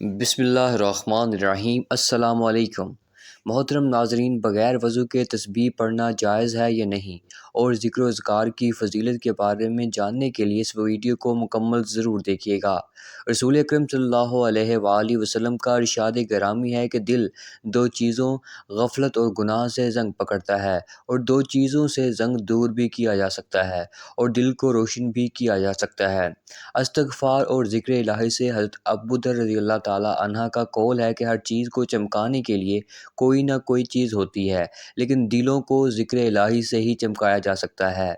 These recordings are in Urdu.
بسم اللہ الرحمن الرحیم۔ السلام علیکم محترم ناظرین، بغیر وضو کے تسبیح پڑھنا جائز ہے یا نہیں، اور ذکر و اذکار کی فضیلت کے بارے میں جاننے کے لیے اس ویڈیو کو مکمل ضرور دیکھیے گا۔ رسول اکرم صلی اللہ علیہ وآلہ وسلم کا ارشاد گرامی ہے کہ دل دو چیزوں غفلت اور گناہ سے زنگ پکڑتا ہے، اور دو چیزوں سے زنگ دور بھی کیا جا سکتا ہے اور دل کو روشن بھی کیا جا سکتا ہے۔ استغفار اور ذکر الہی سے حضرت ابوذر رضی اللہ تعالیٰ عنہ کا قول ہے کہ ہر چیز کو چمکانے کے لیے کوئی نہ کوئی چیز ہوتی ہے، لیکن دلوں کو ذکر الہی سے ہی چمکایا جا سکتا ہے۔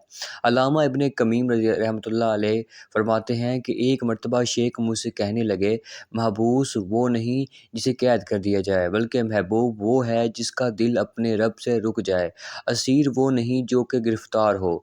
علامہ ابن قیم رحمۃ اللہ علیہ فرماتے ہیں کہ ایک مرتبہ شیخ مجھ سے کہنے لگے، محبوس وہ نہیں جسے قید کر دیا جائے، بلکہ محبوب وہ ہے جس کا دل اپنے رب سے رک جائے، اسیر وہ نہیں جو کہ گرفتار ہو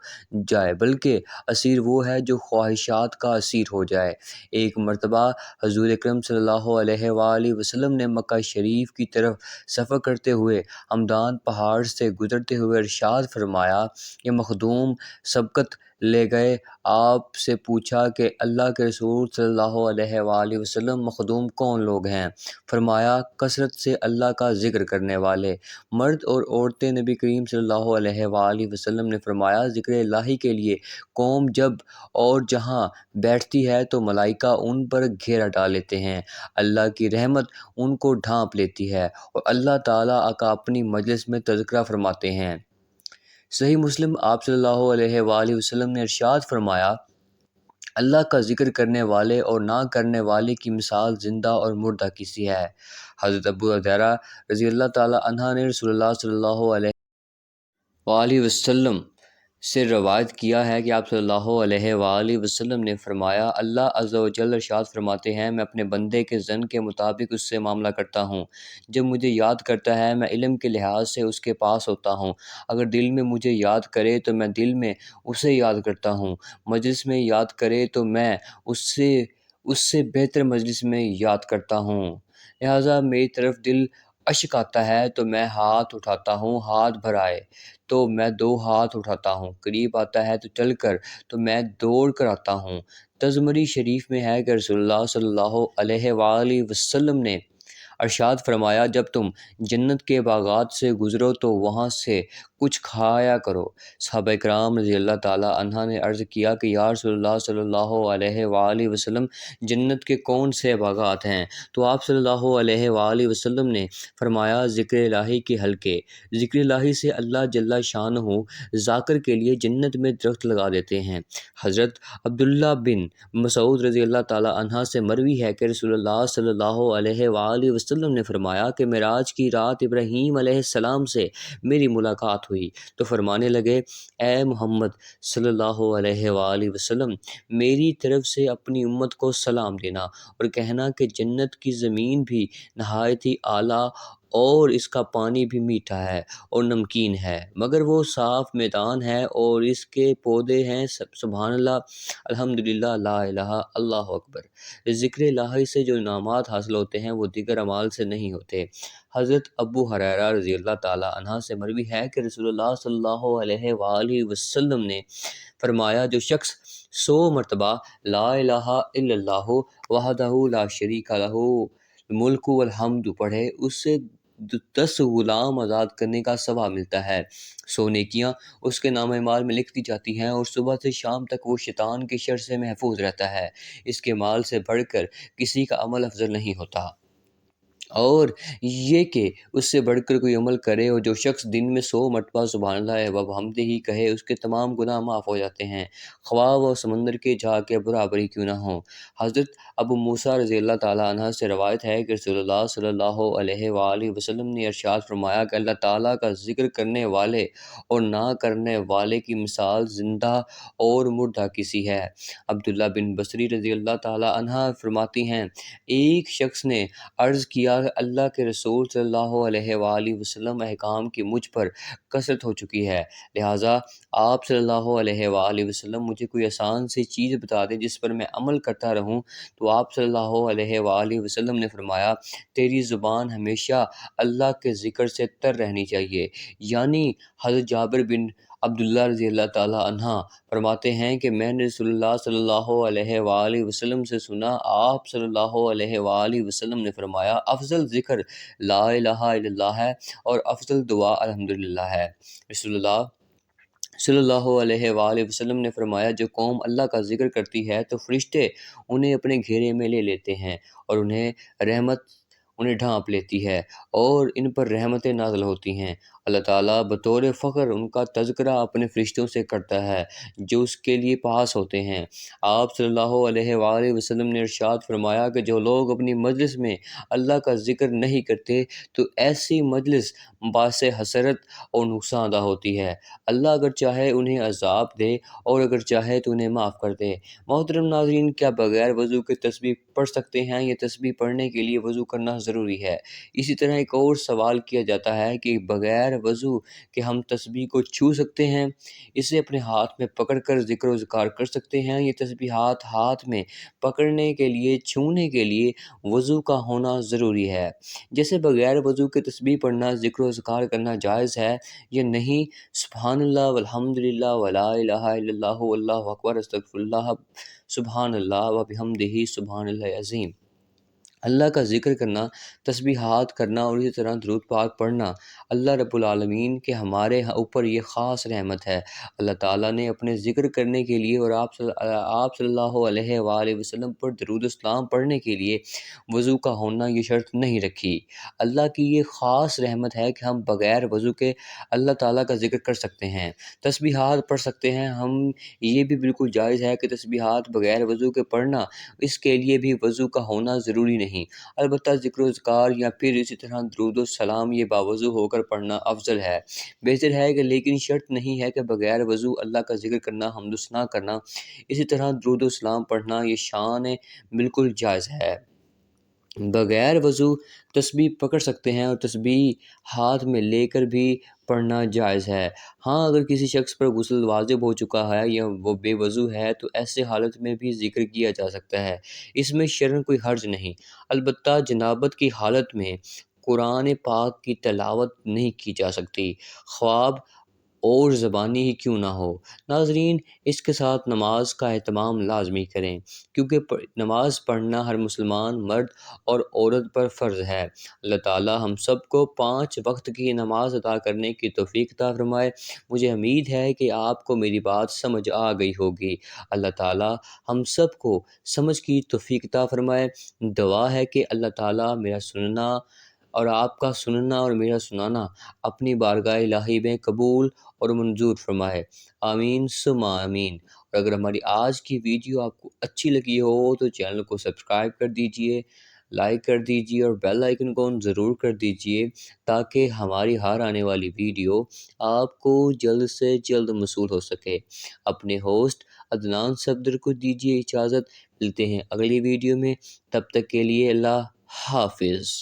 جائے، بلکہ اسیر وہ ہے جو خواہشات کا اسیر ہو جائے۔ ایک مرتبہ حضور اکرم صلی اللہ علیہ وآلہ وسلم نے مکہ شریف کی طرف سفر کرتے ہوئے ہمدان پہاڑ سے گزرتے ہوئے ارشاد فرمایا کہ مخدوم سبقت لے گئے۔ آپ سے پوچھا کہ اللہ کے رسول صلی اللہ علیہ وآلہ وسلم مخدوم کون لوگ ہیں؟ فرمایا کثرت سے اللہ کا ذکر کرنے والے مرد اور عورتیں۔ نبی کریم صلی اللہ علیہ وآلہ وسلم نے فرمایا ذکر الہی کے لیے قوم جب اور جہاں بیٹھتی ہے تو ملائکہ ان پر گھیرا ڈال لیتے ہیں، اللہ کی رحمت ان کو ڈھانپ لیتی ہے اور اللہ تعالیٰ کا اپنی مجلس میں تذکرہ فرماتے ہیں۔ صحیح مسلم آپ صلی اللہ علیہ وآلہ وسلم نے ارشاد فرمایا، اللہ کا ذکر کرنے والے اور نہ کرنے والے کی مثال زندہ اور مردہ کی سی ہے۔ حضرت ابو ہریرہ رضی اللہ تعالیٰ عنہ نے رسول اللہ صلی اللہ علیہ وآلہ وسلم سے روایت کیا ہے کہ آپ صلی اللہ علیہ وآلہ وسلم نے فرمایا، اللہ عز و جل ارشاد فرماتے ہیں، میں اپنے بندے کے ظن کے مطابق اس سے معاملہ کرتا ہوں۔ جب مجھے یاد کرتا ہے میں علم کے لحاظ سے اس کے پاس ہوتا ہوں، اگر دل میں مجھے یاد کرے تو میں دل میں اسے یاد کرتا ہوں، مجلس میں یاد کرے تو میں اس سے بہتر مجلس میں یاد کرتا ہوں۔ لہٰذا میری طرف دل اشک آتا ہے تو میں ہاتھ اٹھاتا ہوں، ہاتھ بھر آئے تو میں دو ہاتھ اٹھاتا ہوں، قریب آتا ہے تو چل کر تو میں دوڑ کر آتا ہوں۔ ترمذی شریف میں ہے کہ رسول اللہ صلی اللہ علیہ وآلہ وسلم نے ارشاد فرمایا، جب تم جنت کے باغات سے گزرو تو وہاں سے کچھ کھایا کرو۔ صحابہ کرام رضی اللہ تعالیٰ عنہ نے عرض کیا کہ یا رسول اللہ صلی اللہ علیہ وآلہ وسلم، جنت کے کون سے باغات ہیں؟ تو آپ صلی اللہ علیہ وآلہ وسلم نے فرمایا ذکر الہی کے حلقے۔ ذکر الہی سے اللہ جل شانہ ذاکر کے لیے جنت میں درخت لگا دیتے ہیں۔ حضرت عبداللہ بن مسعود رضی اللہ تعالیٰ عنہ سے مروی ہے کہ رسول اللہ صلی اللہ علیہ وآلہ وسلم نے فرمایا کہ معراج کی رات ابراہیم علیہ السلام سے میری ملاقات ہوئی تو فرمانے لگے، اے محمد صلی اللہ علیہ وآلہ وسلم، میری طرف سے اپنی امت کو سلام دینا اور کہنا کہ جنت کی زمین بھی نہایت ہی اعلیٰ اور اس کا پانی بھی میٹھا ہے اور نمکین ہے، مگر وہ صاف میدان ہے اور اس کے پودے ہیں سبحان اللہ، الحمدللہ، لا الہ اللہ اکبر۔ ذکر الہی سے جو انعامات حاصل ہوتے ہیں وہ دیگر اعمال سے نہیں ہوتے۔ حضرت ابو ہریرہ رضی اللہ تعالیٰ عنہ سے مروی ہے کہ رسول اللہ صلی اللہ علیہ وآلہ وسلم نے فرمایا، جو شخص 100 مرتبہ لا الہ الا اللہ وحدہ لا شریک لہ الملک والحمد پڑھے، اس سے 10 غلام آزاد کرنے کا ثواب ملتا ہے، 100 نیکیاں اس کے نامہ اعمال میں لکھ دی جاتی ہیں اور صبح سے شام تک وہ شیطان کے شر سے محفوظ رہتا ہے۔ اس کے مال سے بڑھ کر کسی کا عمل افضل نہیں ہوتا، اور یہ کہ اس سے بڑھ کر کوئی عمل کرے، اور جو شخص دن میں 100 مرتبہ سبحان اللہ و بحمدہ کہے، اس کے تمام گناہ معاف ہو جاتے ہیں، خواہ وہ سمندر کے جا کے برابر ہی کیوں نہ ہوں۔ حضرت ابو موسیٰ رضی اللہ تعالیٰ عنہ سے روایت ہے کہ رسول اللہ صلی اللہ علیہ وآلہ وسلم نے ارشاد فرمایا کہ اللہ تعالیٰ کا ذکر کرنے والے اور نہ کرنے والے کی مثال زندہ اور مردہ کی سی ہے۔ عبداللہ بن بصری رضی اللہ تعالیٰ عنہ فرماتی ہیں، ایک شخص نے عرض کیا کہ اللہ کے رسول صلی اللہ علیہ وآلہ وسلم، احکام کی مجھ پر کثرت ہو چکی ہے، لہٰذا آپ صلی اللہ علیہ وآلہ وسلم مجھے کوئی آسان سی چیز بتا دیں جس پر میں عمل کرتا رہوں۔ تو آپ صلی اللہ علیہ وآلہ وسلم نے فرمایا، تیری زبان ہمیشہ اللہ کے ذکر سے تر رہنی چاہیے۔ یعنی حضرت جابر بن عبداللہ رضی اللہ تعالیٰ عنہ فرماتے ہیں کہ میں نے رسول اللہ صلی اللہ علیہ وآلہ وسلم سے سنا، آپ صلی اللہ علیہ وآلہ وسلم نے فرمایا، افضل ذکر لا الہ الا اللہ ہے اور افضل دعا الحمدللہ ہے۔ رسول اللہ صلی اللہ علیہ وآلہ وسلم نے فرمایا، جو قوم اللہ کا ذکر کرتی ہے تو فرشتے انہیں اپنے گھیرے میں لے لیتے ہیں اور رحمت انہیں ڈھانپ لیتی ہے اور ان پر رحمتیں نازل ہوتی ہیں۔ اللہ تعالیٰ بطور فخر ان کا تذکرہ اپنے فرشتوں سے کرتا ہے جو اس کے لیے پاس ہوتے ہیں۔ آپ صلی اللہ علیہ وآلہ وسلم نے ارشاد فرمایا کہ جو لوگ اپنی مجلس میں اللہ کا ذکر نہیں کرتے تو ایسی مجلس باعث حسرت اور نقصان دہ ہوتی ہے۔ اللہ اگر چاہے انہیں عذاب دے اور اگر چاہے تو انہیں معاف کر دے۔ محترم ناظرین، کیا بغیر وضو کے تسبیح پڑھ سکتے ہیں؟ یہ تسبیح پڑھنے کے لیے وضو کرنا ضروری ہے۔ اسی طرح ایک اور سوال کیا جاتا ہے کہ بغیر وضو کہ ہم تسبیح کو چھو سکتے ہیں، اسے اپنے ہاتھ میں پکڑ کر ذکر و اذکار کر سکتے ہیں؟ یہ تسبیحات ہاتھ میں پکڑنے کے لیے، چھونے کے لیے وضو کا ہونا ضروری ہے۔ جیسے بغیر وضو کے تسبیح پڑھنا، ذکر و اذکار کرنا جائز ہے یا نہیں؟ سبحان اللہ والحمد للہ ولا الہ الا اللہ واللہ اکبر استغفر اللہ سبحان اللہ وبحمدہ سبحان اللہ العظیم۔ اللہ کا ذکر کرنا، تسبیحات کرنا اور اسی طرح درود پاک پڑھنا اللہ رب العالمین کے ہمارے اوپر یہ خاص رحمت ہے۔ اللہ تعالیٰ نے اپنے ذکر کرنے کے لیے اور آپ صلی اللہ علیہ وآلہ وسلم پر درود اسلام پڑھنے کے لیے وضو کا ہونا یہ شرط نہیں رکھی۔ اللہ کی یہ خاص رحمت ہے کہ ہم بغیر وضو کے اللہ تعالیٰ کا ذکر کر سکتے ہیں، تسبیحات پڑھ سکتے ہیں۔ یہ بھی بالکل جائز ہے کہ تسبیحات بغیر وضو کے پڑھنا، اس کے لیے بھی وضو کا ہونا ضروری نہیں۔ البتہ ذکر و اذکار یا پھر اسی طرح درود و سلام یہ باوضو ہو کر پڑھنا افضل ہے، بہتر ہے کہ لیکن شرط نہیں ہے کہ بغیر وضو اللہ کا ذکر کرنا، حمد و ثنا کرنا، اسی طرح درود و سلام پڑھنا یہ شان بالکل جائز ہے۔ بغیر وضو تسبیح پکڑ سکتے ہیں اور تسبیح ہاتھ میں لے کر بھی پڑھنا جائز ہے۔ ہاں، اگر کسی شخص پر غسل واجب ہو چکا ہے یا وہ بے وضو ہے تو ایسے حالت میں بھی ذکر کیا جا سکتا ہے، اس میں شرعاً کوئی حرج نہیں۔ البتہ جنابت کی حالت میں قرآن پاک کی تلاوت نہیں کی جا سکتی، خواب اور زبانی ہی کیوں نہ ہو۔ ناظرین، اس کے ساتھ نماز کا اہتمام لازمی کریں، کیونکہ نماز پڑھنا ہر مسلمان مرد اور عورت پر فرض ہے۔ اللہ تعالیٰ ہم سب کو 5 وقت کی نماز ادا کرنے کی توفیق عطا فرمائے۔ مجھے امید ہے کہ آپ کو میری بات سمجھ آ گئی ہوگی۔ اللہ تعالیٰ ہم سب کو سمجھ کی توفیق عطا فرمائے۔ دعا ہے کہ اللہ تعالیٰ میرا سننا اور آپ کا سننا اور میرا سنانا اپنی بارگاہ الہی میں قبول اور منظور فرمائے۔ آمین ثم آمین۔ اور اگر ہماری آج کی ویڈیو آپ کو اچھی لگی ہو تو چینل کو سبسکرائب کر دیجئے، لائک کر دیجئے اور بیل آئیکن کو ضرور کر دیجئے تاکہ ہماری ہر آنے والی ویڈیو آپ کو جلد سے جلد موصول ہو سکے۔ اپنے ہوسٹ عدنان صفدر کو دیجئے اجازت، ملتے ہیں اگلی ویڈیو میں، تب تک کے لیے اللہ حافظ۔